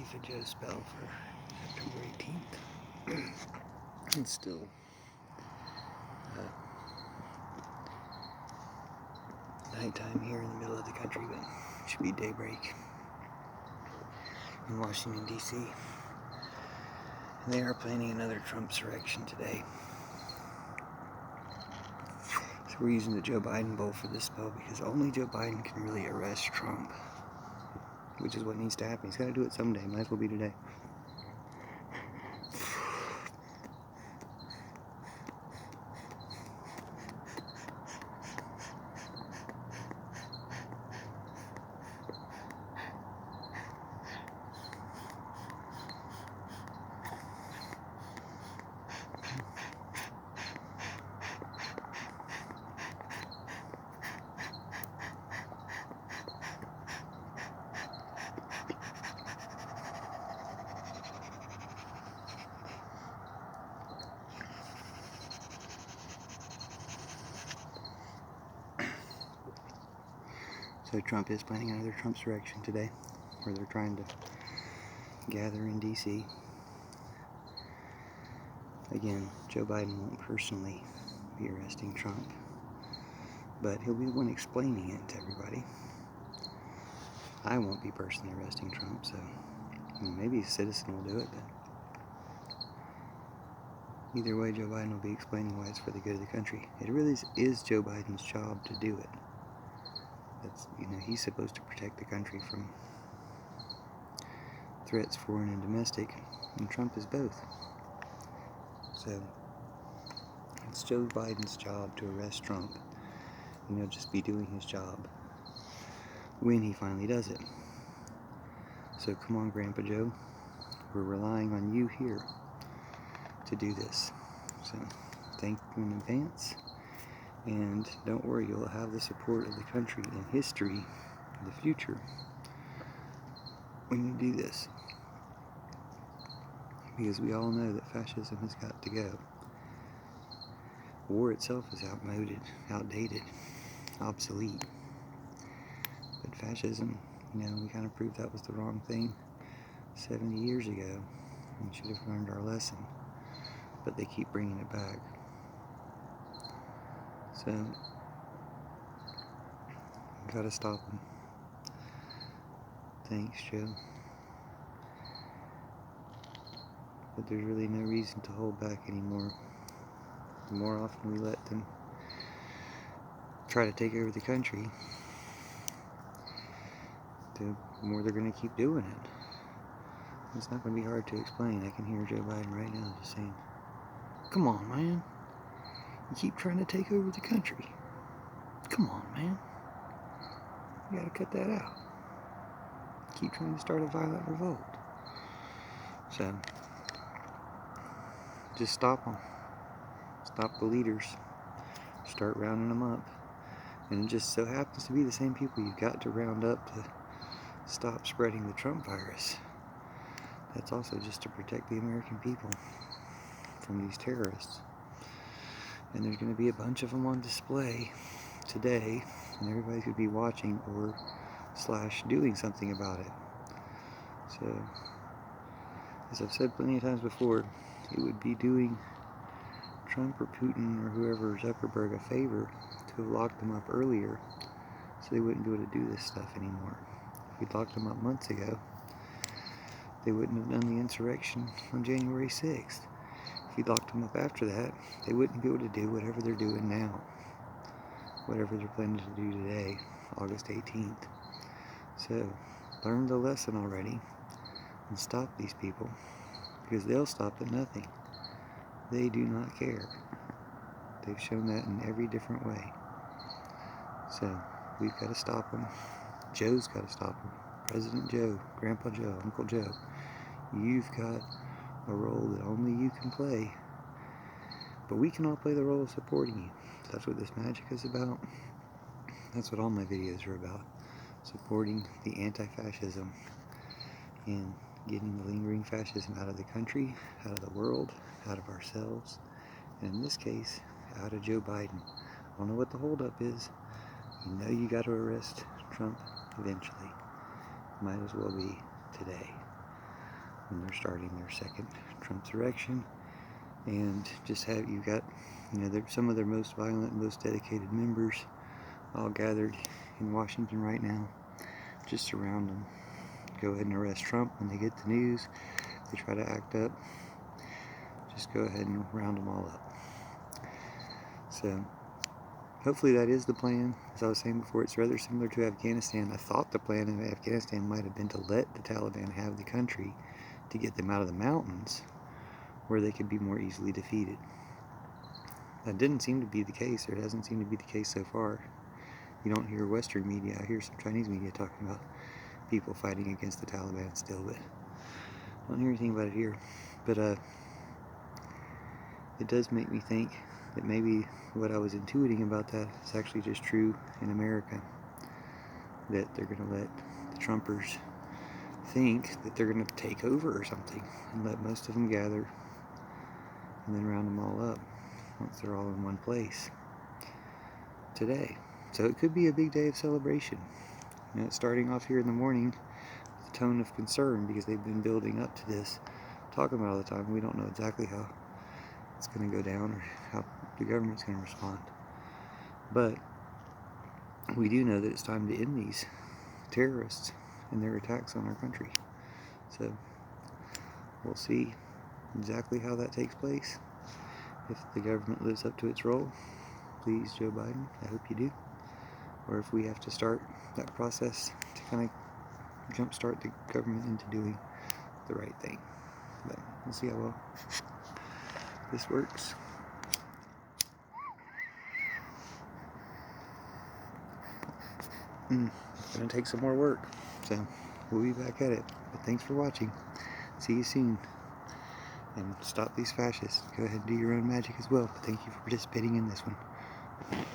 Antifa Joe spell for September 18th. It's still nighttime here in the middle of the country, but it should be daybreak in Washington, D.C. And they are planning another Trumpsurrection today. So we're using the Joe Biden bowl for this spell because only Joe Biden can really arrest Trump, which is what needs to happen. He's got to do it someday. Might as well be today. So Trump is planning another Trumpsurrection today, where they're trying to gather in D.C. Again, Joe Biden won't personally be arresting Trump, but he'll be the one explaining it to everybody. I won't be personally arresting Trump, so maybe a citizen will do it, but either way, Joe Biden will be explaining why it's for the good of the country. It really is Joe Biden's job to do it. That's, he's supposed to protect the country from threats, foreign and domestic, and Trump is both. So it's Joe Biden's job to arrest Trump, and he'll just be doing his job when he finally does it. So come on, Grandpa Joe, we're relying on you here to do this. So thank you in advance, and don't worry, you'll have the support of the country and history in the future when you do this, because we all know that fascism has got to go. War itself is outdated, obsolete. But fascism, we kind of proved that was the wrong thing 70 years ago. We should have learned our lesson, but they keep bringing it back. So, we gotta stop them. Thanks, Joe. But there's really no reason to hold back anymore. The more often we let them try to take over the country, the more they're going to keep doing it. It's not going to be hard to explain. I can hear Joe Biden right now just saying, "Come on, man. You keep trying to take over the country. Come on, man. You got to cut that out. Keep trying to start a violent revolt." So, just stop them. Stop the leaders. Start rounding them up. And it just so happens to be the same people you've got to round up to stop spreading the Trump virus. That's also just to protect the American people from these terrorists. And there's going to be a bunch of them on display today, and everybody's going to be watching or / doing something about it. So, as I've said plenty of times before, it would be doing Trump or Putin or whoever, Zuckerberg, a favor to have locked them up earlier so they wouldn't be able to do this stuff anymore. If we'd locked them up months ago, they wouldn't have done the insurrection on January 6th. If we'd locked them up after that, they wouldn't be able to do whatever they're doing now, whatever they're planning to do today, August 18th. So, learn the lesson already and stop these people, because they'll stop at nothing. They do not care. They've shown that in every different way. So, we've got to stop them. Joe's got to stop them. President Joe, Grandpa Joe, Uncle Joe. You've got a role that only you can play. But we can all play the role of supporting you. That's what this magic is about. That's what all my videos are about. Supporting the anti-fascism and getting the lingering fascism out of the country, out of the world, out of ourselves, and in this case, out of Joe Biden. I don't know what the holdup is. You got to arrest Trump eventually. Might as well be today. when they're starting their second Trumpsurrection, and just have you got, you know, some of their most violent, most dedicated members all gathered in Washington right now. Just surround them. Go ahead and arrest Trump when they get the news. They try to act up. Just go ahead and round them all up. So hopefully that is the plan. As I was saying before, it's rather similar to Afghanistan. I thought the plan in Afghanistan might have been to let the Taliban have the country to get them out of the mountains where they could be more easily defeated. That didn't seem to be the case, or it hasn't seemed to be the case so far. You don't hear Western media. I hear some Chinese media talking about people fighting against the Taliban still, but I don't hear anything about it here. But it does make me think that maybe what I was intuiting about that is actually just true in America. That they're going to let the Trumpers think that they're going to take over or something, and let most of them gather and then round them all up once they're all in one place today. So it could be a big day of celebration. You know, it's starting off here in the morning with a tone of concern because they've been building up to this, talking about all the time. We don't know exactly how it's going to go down or how the government's going to respond. But we do know that it's time to end these terrorists and their attacks on our country. So we'll see exactly how that takes place. If the government lives up to its role, please, Joe Biden, I hope you do. Or if we have to start that process to kind of jumpstart the government into doing the right thing. But we'll see how well this works. It's going to take some more work, so we'll be back at it. But thanks for watching. See you soon. And stop these fascists. Go ahead and do your own magic as well. But thank you for participating in this one.